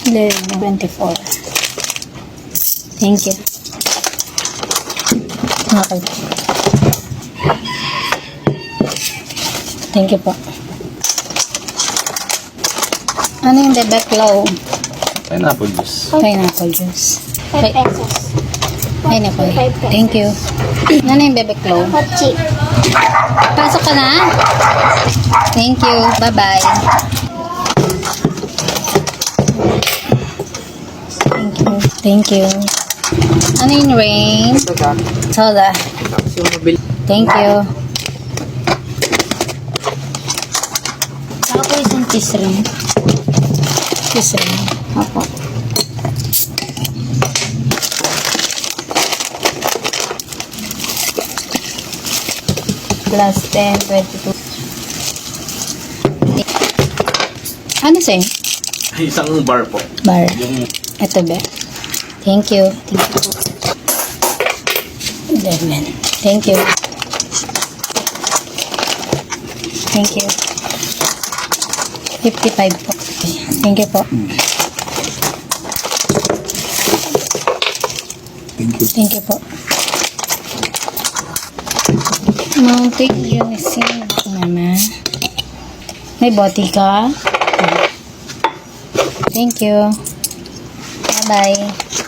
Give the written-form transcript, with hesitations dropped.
11.24. Thank you. Okay. Thank you po. Ano yung bebek claw? Pineapple juice. Pineapple juice. 5 pesos. Pineapple. 5 pesos. Thank you. Ano yung bebek claw? Hot chip. Pasok ka na. Thank you. Bye-bye. Thank you. Thank you. Ano yung rain? Soda. Thank you. Saka po isang cheese ring. Cheese ring. Opo. Plus 10, 22. Ano sa'yo? Isang bar po. Bar. Yung Ito ba? Thank you. Thank you. 11. Thank you. Thank you. 55 po. Okay. Thank you po. Thank you po. Mountain Unisin. Mama. May bote ka? Thank you. Bye-bye.